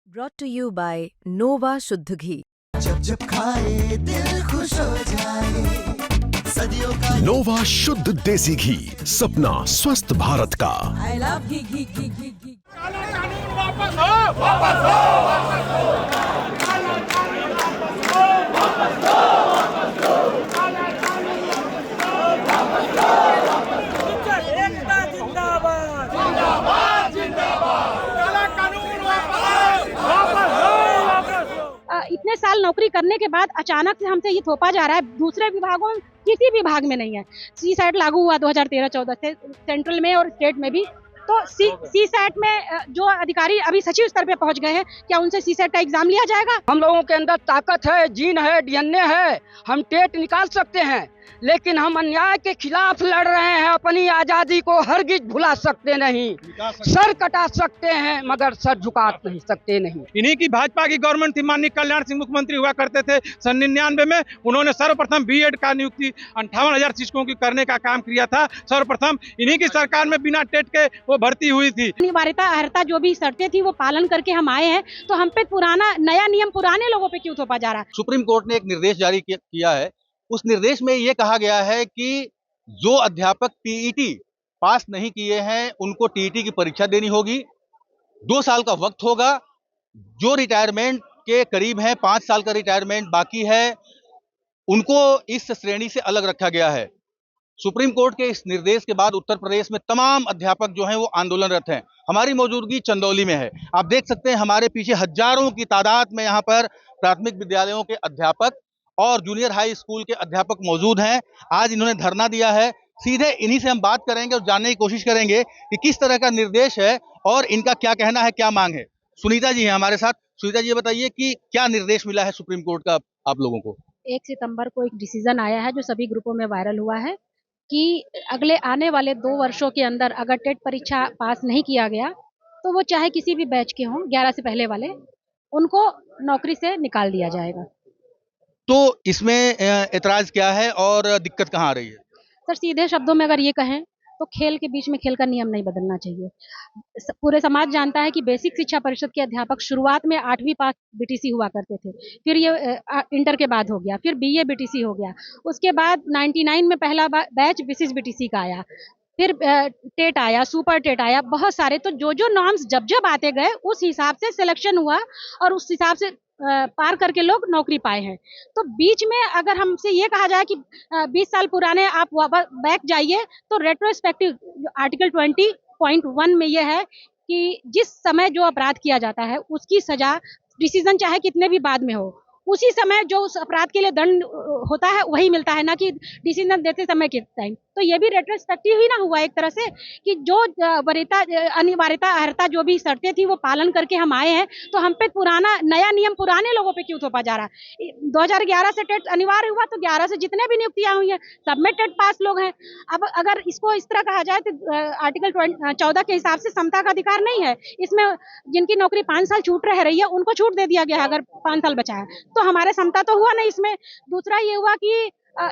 Brought to you by Nova शुद्ध घी। जब जब खाए दिल खुश हो जाए, सदियों का नोवा शुद्ध देसी घी, सपना स्वस्थ भारत का। I love घी घी घी घी घी। काला कानून वापस हो, वापस हो, वापस हो। काला कानून वापस हो, वापस हो, वापस हो। काला कानून वापस हो, वापस हो, वापस हो। एकता जिंदाबाद, जिंदाबाद, जिंदाबाद। काला कानून वापस हो, वापस हो, वापस हो। इतने साल नौकरी करने के बाद अचानक से हमसे ये थोपा जा रहा है, दूसरे विभागों में किसी विभाग में नहीं है। सी सैट लागू हुआ 2013-14 से सेंट्रल में और स्टेट में भी, तो सी सैट में जो अधिकारी अभी सचिव स्तर पे पहुंच गए हैं, क्या उनसे सी सैट का एग्जाम लिया जाएगा? हम लोगों के अंदर ताकत है, जीन है, डीएनए है, हम टेट निकाल सकते हैं, लेकिन हम अन्याय के खिलाफ लड़ रहे हैं। अपनी आजादी को हरगिज भुला सकते नहीं। सर कटा सकते हैं मगर सर झुका नहीं सकते नहीं। इन्हीं की भाजपा की गवर्नमेंट थी, माननीय कल्याण सिंह मुख्यमंत्री हुआ करते थे। सन 99 में उन्होंने सर्वप्रथम बीएड का नियुक्ति 58,000 शिक्षकों की करने का काम किया था। सर्वप्रथम इन्हीं की सरकार में बिना टेट के वो भर्ती हुई थी। अनिवार्यता अर्हता जो भी शर्तें थी वो पालन करके हम आए हैं, तो हम पे पुराना नया नियम पुराने लोगों पे क्यों थोपा जा रहा है? सुप्रीम कोर्ट ने एक निर्देश जारी किया है। उस निर्देश में ये कहा गया है कि जो अध्यापक टीईटी पास नहीं किए हैं उनको टीईटी की परीक्षा देनी होगी। 2 साल का वक्त होगा। जो रिटायरमेंट के करीब हैं, 5 साल का रिटायरमेंट बाकी है, उनको इस श्रेणी से अलग रखा गया है। सुप्रीम कोर्ट के इस निर्देश के बाद उत्तर प्रदेश में तमाम अध्यापक जो हैं वो आंदोलनरत हैं। हमारी मौजूदगी चंदौली में है। आप देख सकते हैं हमारे पीछे हजारों की तादाद में यहाँ पर प्राथमिक विद्यालयों के अध्यापक और जूनियर हाई स्कूल के अध्यापक मौजूद हैं। आज इन्होंने धरना दिया है। सीधे इन्हीं से हम बात करेंगे और जानने की कोशिश करेंगे कि किस तरह का निर्देश है और इनका क्या कहना है, क्या मांग है। सुनीता जी हैं हमारे साथ। सुनीता जी, ये बताइए कि क्या निर्देश मिला है सुप्रीम कोर्ट का आप लोगों को? 1 सितंबर को एक डिसीजन आया है जो सभी ग्रुपों में वायरल हुआ है कि अगले आने वाले 2 वर्षों के अंदर अगर टेट परीक्षा पास नहीं किया गया तो वो चाहे किसी भी बैच के हों, 11 से पहले वाले, उनको नौकरी से निकाल दिया जाएगा। तो इसमें ऐतराज क्या है और दिक्कत कहाँ आ रही है? सर, सीधे शब्दों में अगर ये कहें तो खेल के बीच में खेल का नियम नहीं बदलना चाहिए। पूरे समाज जानता है कि बेसिक शिक्षा परिषद के अध्यापक शुरुआत में 8वीं पास बीटीसी हुआ करते थे, फिर ये इंटर के बाद हो गया, फिर बीए बीटीसी हो गया, उसके बाद 99 में पहला बैच विशिष्ट बीटीसी का आया, फिर टेट आया, सुपर टेट आया, बहुत सारे। तो जो नॉर्म्स जब आते गए उस हिसाब से सिलेक्शन हुआ और उस हिसाब से पार करके लोग नौकरी पाए हैं। तो बीच में अगर हमसे ये कहा जाए कि 20 साल पुराने आप बैक जाइए, तो रेट्रोस्पेक्टिव आर्टिकल 20.1 में ये है कि जिस समय जो अपराध किया जाता है उसकी सजा, डिसीजन चाहे कितने भी बाद में हो, उसी समय जो उस अपराध के लिए दंड होता है वही मिलता है, ना कि डिसीजन देते समय के टाइम। तो ये भी रेट्रोस्पेक्टिव ही ना हुआ एक तरह से कि जो अनिवार्यता अर्हता जो भी शर्तें थी वो पालन करके हम आए हैं, तो हम पे पुराना नया नियम पुराने लोगों पे क्यों थोपा जा रहा है? 2011 से टेट अनिवार्य हुआ तो 11 से जितने भी नियुक्तियां हुई हैं सब में टेट पास लोग हैं। अब अगर इसको इस तरह कहा जाए तो आर्टिकल 14 के हिसाब से समता का अधिकार नहीं है इसमें। जिनकी नौकरी 5 साल छूट रह रही है उनको छूट दे दिया गया है अगर 5 साल बचा है, तो हमारे समता तो हुआ नहीं इसमें। दूसरा ये हुआ कि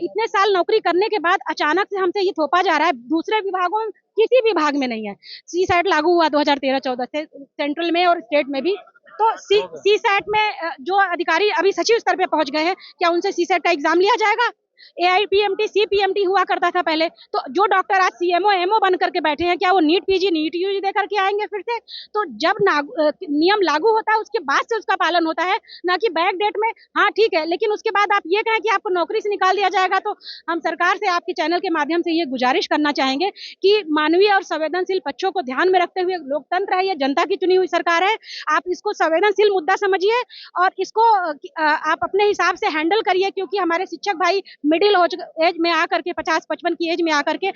इतने साल नौकरी करने के बाद अचानक से हमसे ये थोपा जा रहा है, दूसरे विभागों में किसी विभाग में नहीं है। सी सैट लागू हुआ 2013-14 से सेंट्रल में और स्टेट में भी, तो सी सैट में जो अधिकारी अभी सचिव स्तर पे पहुंच गए हैं, क्या उनसे सी सैट का एग्जाम लिया जाएगा? AIPMT CPMT हुआ करता था पहले, तो जो डॉक्टर आज CMO MO बन करके बैठे हैं, क्या वो नीट PG नीट UG दे करके आएंगे फिर से? तो जब नियम लागू होता है उसके बाद से उसका पालन होता है, ना कि बैक डेट में। हाँ ठीक है, लेकिन उसके बाद आप ये कहें कि आपको नौकरी से निकाल दिया जाएगा, तो हम सरकार से आपके चैनल के माध्यम से ये गुजारिश करना चाहेंगे कि मानवीय और संवेदनशील पक्षों को ध्यान में रखते हुए, लोकतंत्र है, ये जनता की चुनी हुई सरकार है, आप इसको संवेदनशील मुद्दा समझिए और इसको आप अपने हिसाब से हैंडल करिए, क्योंकि हमारे शिक्षक भाई मिडिल एज में आकर के 50-55 की एज में आकर के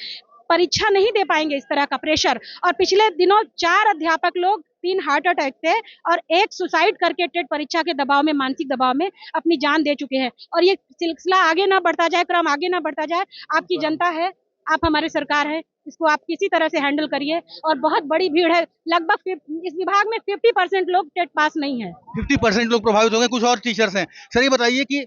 परीक्षा नहीं दे पाएंगे इस तरह का प्रेशर। और पिछले दिनों 4 अध्यापक लोग, 3 हार्ट अटैक से और 1 सुसाइड करके टेट परीक्षा के दबाव में, मानसिक दबाव में अपनी जान दे चुके हैं। और ये सिलसिला आगे ना बढ़ता जाए, क्रम आगे ना बढ़ता जाए। आपकी जनता है, आप हमारी सरकार है, इसको आप किसी तरह से हैंडल करिए। और बहुत बड़ी भीड़ है, लगभग इस विभाग में 50% लोग टेट पास नहीं है। 50% लोग प्रभावित हो गए, कुछ और टीचर्स हैं। सर, ये बताइए कि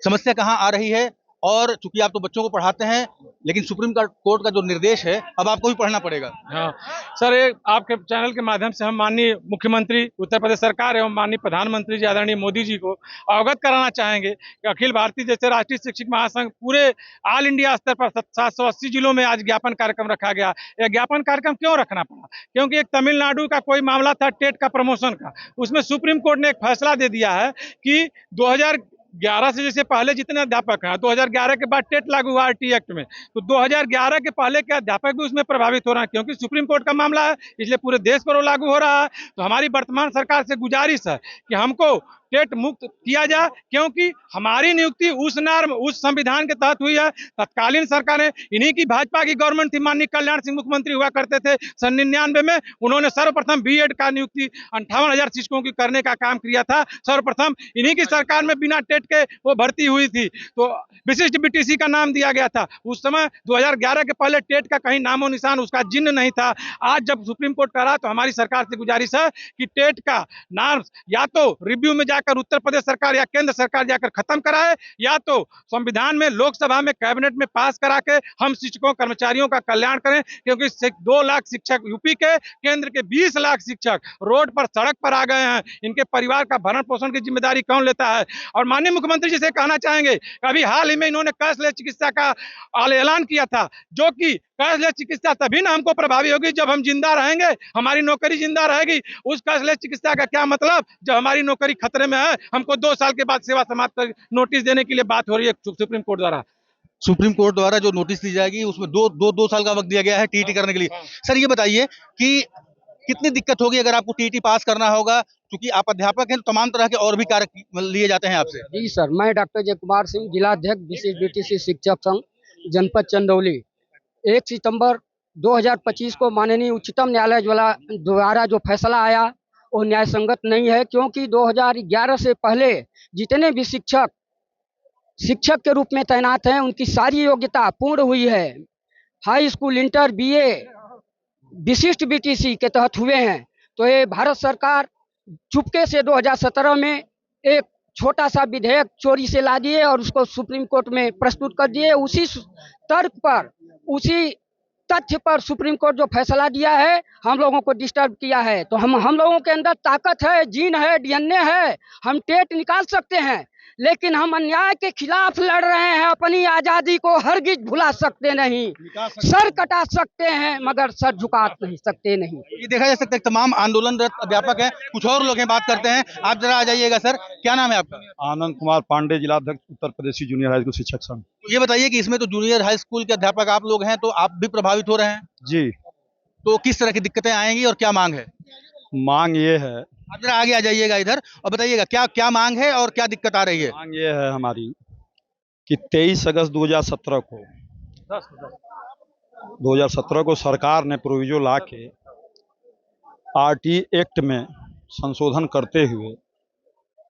समस्या कहाँ आ रही है और चूंकि आप तो बच्चों को पढ़ाते हैं, लेकिन सुप्रीम कोर्ट का जो निर्देश है अब आपको भी पढ़ना पड़ेगा। हाँ सर, ये आपके चैनल के माध्यम से हम माननीय मुख्यमंत्री उत्तर प्रदेश सरकार एवं माननीय प्रधानमंत्री जी आदरणीय मोदी जी को अवगत कराना चाहेंगे कि अखिल भारतीय जैसे राष्ट्रीय शिक्षक महासंघ पूरे ऑल इंडिया स्तर पर 780 जिलों में आज ज्ञापन कार्यक्रम रखा गया। यह ज्ञापन कार्यक्रम क्यों रखना पड़ा? क्योंकि एक तमिलनाडु का कोई मामला था टेट का प्रमोशन का, उसमें सुप्रीम कोर्ट ने एक फैसला दे दिया है कि 2011 से जैसे पहले जितने अध्यापक हैं, 2011 के बाद टेट लागू हुआ आरटी एक्ट में, तो 2011 के पहले के अध्यापक भी उसमें प्रभावित हो रहे हैं, क्योंकि सुप्रीम कोर्ट का मामला है इसलिए पूरे देश पर वो लागू हो रहा है। तो हमारी वर्तमान सरकार से गुजारिश है कि हमको टेट मुक्त किया जाए, क्योंकि हमारी नियुक्ति उस नॉर्म उस संविधान के तहत हुई है। तत्कालीन सरकारें, इन्हीं की भाजपा की गवर्नमेंट थी, माननीय कल्याण सिंह मुख्यमंत्री हुआ करते थे सन 99 में, उन्होंने सर्वप्रथम बीएड का नियुक्ति 58,000 शिक्षकों की करने का काम किया था। सर्वप्रथम इन्हीं की सरकार में बिना टेट के वो भर्ती हुई थी, तो विशिष्ट बीटीसी का नाम दिया गया था। उस समय 2011 के पहले टेट का कहीं नामो निशान, उसका चिन्ह नहीं था। आज जब सुप्रीम कोर्ट करा तो हमारी सरकार से गुजारिश है कि टेट का नॉर्म्स या तो रिव्यू में जाकर उत्तर प्रदेश सरकार या केंद्र सरकार जाकर खत्म कराए, या तो संविधान में, लोकसभा में, कैबिनेट में पास करा के हम शिक्षकों कर्मचारियों का कल्याण करें, क्योंकि 2 लाख शिक्षक यूपी के, केंद्र के 20 लाख शिक्षक रोड पर, सड़क पर आ गए हैं। इनके परिवार का भरण पोषण की जिम्मेदारी कौन लेता है? और माननीय मुख्यमंत्री जी से कहना चाहेंगे, अभी हाल ही में इन्होंने कैशलेस चिकित्सा का ऐलान किया था, जो कि कैशलेस चिकित्सा तभी ना हमको प्रभावी होगी जब हम जिंदा रहेंगे, हमारी नौकरी जिंदा रहेगी। उस कैशलेस चिकित्सा का क्या मतलब जब हमारी नौकरी खतरे में है? हमको 2 साल के बाद सेवा समाप्त कर नोटिस देने के लिए बात हो रही है सुप्रीम कोर्ट द्वारा। सुप्रीम कोर्ट द्वारा जो नोटिस दी जाएगी उसमें दो साल का वक्त दिया गया है टीईटी करने के लिए। सर ये बताइए कि कितनी दिक्कत होगी अगर आपको टीईटी पास करना होगा, क्योंकि आप अध्यापक हैं, तो तमाम तरह के और भी कार्य लिए जाते हैं आपसे। जी सर, मैं डॉक्टर जय कुमार सिंह, जिलाध्यक्ष विशिष्ट बीटीसी शिक्षक संघ जनपद चंदौली। 1 सितंबर 2025 को माननीय उच्चतम न्यायालय द्वारा जो फैसला आया वो न्याय संगत नहीं है, क्योंकि 2011 से पहले जितने भी शिक्षक के रूप में तैनात हैं उनकी सारी योग्यता पूर्ण हुई है। हाई स्कूल, इंटर, बीए विशिष्ट बीटीसी के तहत हुए हैं। तो ये भारत सरकार चुपके से 2017 में एक छोटा सा विधेयक चोरी से ला दिए और उसको सुप्रीम कोर्ट में प्रस्तुत कर दिए। उसी तर्क पर, उसी तथ्य पर सुप्रीम कोर्ट जो फैसला दिया है हम लोगों को डिस्टर्ब किया है। तो हम लोगों के अंदर ताकत है, जीन है, डीएनए है, हम टेट निकाल सकते हैं, लेकिन हम अन्याय के खिलाफ लड़ रहे हैं। अपनी आजादी को हरगिज भुला सकते नहीं। सर कटा सकते हैं मगर सर झुका नहीं सकते नहीं। ये देखा जा सकता है तमाम आंदोलनरत अध्यापक हैं, कुछ और लोग हैं, बात करते हैं। आप जरा आ जाइएगा। सर क्या नाम है आपका? आनंद कुमार पांडे, जिलाध्यक्ष उत्तर प्रदेशी जूनियर हाई स्कूल शिक्षक संघ। ये बताइए कि इसमें तो जूनियर हाई स्कूल के अध्यापक आप लोग हैं, तो आप भी प्रभावित हो रहे हैं जी। तो किस तरह की दिक्कतें आएंगी और क्या मांग है? मांग ये है, आप जरा आगे आ जाइएगा इधर और बताइएगा क्या मांग है और क्या दिक्कत आ रही है? मांग ये है हमारी कि 23 अगस्त 2017 को सरकार ने प्रोविजो ला के आरटी एक्ट में संशोधन करते हुए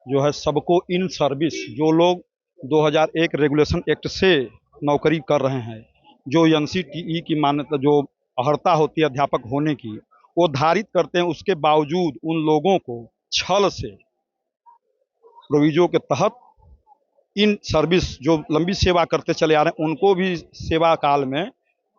जो है सबको इन सर्विस, जो लोग 2001 रेगुलेशन एक्ट से नौकरी कर रहे हैं, जो एनसीटीई की मान्यता, जो अर्हता होती है अध्यापक होने की, वो धारित करते हैं, उसके बावजूद उन लोगों को छल से प्रोविजो के तहत इन सर्विस जो लंबी सेवा करते चले आ रहे हैं उनको भी सेवा काल में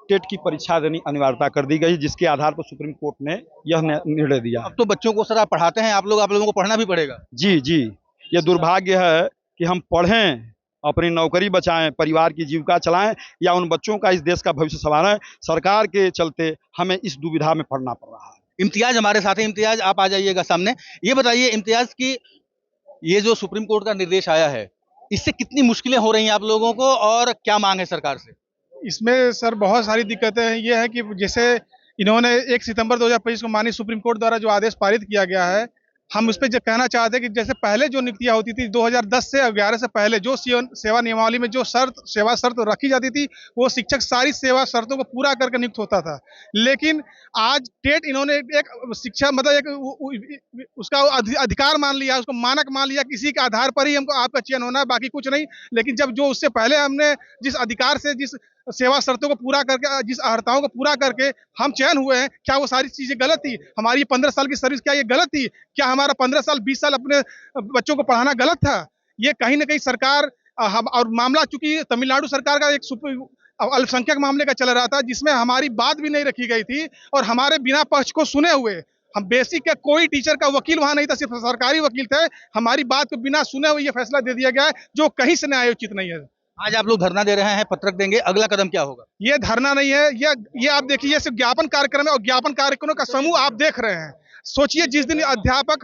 टेट की परीक्षा देनी अनिवार्यता कर दी गई, जिसके आधार पर सुप्रीम कोर्ट ने यह निर्णय दिया। अब तो बच्चों को सर आप पढ़ाते हैं, आप लोगों को पढ़ना भी पड़ेगा। जी जी, ये दुर्भाग्य है कि हम पढ़ें, अपनी नौकरी बचाएं, परिवार की जीविका चलाएं या उन बच्चों का, इस देश का भविष्य संवारें। सरकार के चलते हमें इस दुविधा में पड़ना पड़ रहा है। इम्तियाज हमारे साथ है। इम्तियाज आप आ जाइएगा सामने। ये बताइए इम्तियाज की ये जो सुप्रीम कोर्ट का निर्देश आया है, इससे कितनी मुश्किलें हो रही हैं आप लोगों को और क्या मांग है सरकार से? इसमें सर बहुत सारी दिक्कतें हैं। ये है कि जैसे इन्होंने 1 सितंबर 2025 को माननीय सुप्रीम कोर्ट द्वारा जो आदेश पारित किया गया है, हम उस पर कहना चाहते हैं कि जैसे पहले जो नियुक्तियां होती थी 2010 से 11 से पहले, जो सेवा नियमावली में जो सेवा शर्त रखी जाती थी, वो शिक्षक सारी सेवा शर्तों को पूरा करके नियुक्त होता था। लेकिन आज टेट इन्होंने एक शिक्षा मतलब एक उसका अधिकार मान लिया, उसको मानक मान लिया, किसी के आधार पर ही हमको आपका चयन होना है, बाकी कुछ नहीं। लेकिन जब जो उससे पहले हमने जिस अधिकार से, जिस सेवा शर्तों को पूरा करके, जिस अर्हताओं को पूरा करके हम चयन हुए हैं, क्या वो सारी चीजें गलत थी? हमारी 15 साल की सर्विस क्या ये गलत थी? क्या हमारा 15 साल 20 साल अपने बच्चों को पढ़ाना गलत था? ये कहीं ना कहीं सरकार हम और मामला चूंकि तमिलनाडु सरकार का एक अल्पसंख्यक मामले का चल रहा था, जिसमें हमारी बात भी नहीं रखी गई थी और हमारे बिना पक्ष को सुने हुए हम बेसिक के कोई टीचर का वकील वहां नहीं था, सिर्फ सरकारी वकील थे, हमारी बात को बिना सुने हुए ये फैसला दे दिया गया है जो कहीं से न्यायोचित नहीं है। आज आप लोग धरना दे रहे हैं, पत्रक देंगे, अगला कदम क्या होगा? ये धरना नहीं है, ये आप देखिए, ये सिर्फ ज्ञापन कार्यक्रम है और ज्ञापन कार्यक्रमों का समूह आप देख रहे हैं। सोचिए जिस दिन अध्यापक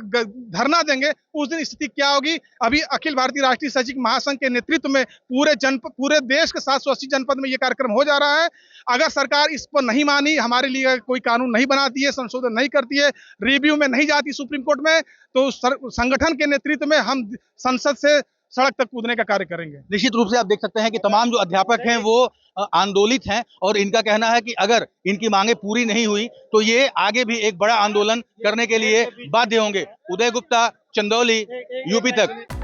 धरना देंगे उस दिन स्थिति क्या होगी। अभी अखिल भारतीय राष्ट्रीय शैक्षिक महासंघ के नेतृत्व में पूरे देश के 780 जनपद में ये कार्यक्रम हो जा रहा है। अगर सरकार इस पर नहीं मानी, हमारे लिए कोई कानून नहीं बनाती है, संशोधन नहीं करती है, रिव्यू में नहीं जाती सुप्रीम कोर्ट में, तो संगठन के नेतृत्व में हम संसद से सड़क तक कूदने का कार्य करेंगे। निश्चित रूप से आप देख सकते हैं कि तमाम जो अध्यापक हैं वो आंदोलित हैं और इनका कहना है कि अगर इनकी मांगे पूरी नहीं हुई तो ये आगे भी एक बड़ा आंदोलन करने के लिए बाध्य होंगे। उदय गुप्ता, चंदौली, यूपी तक।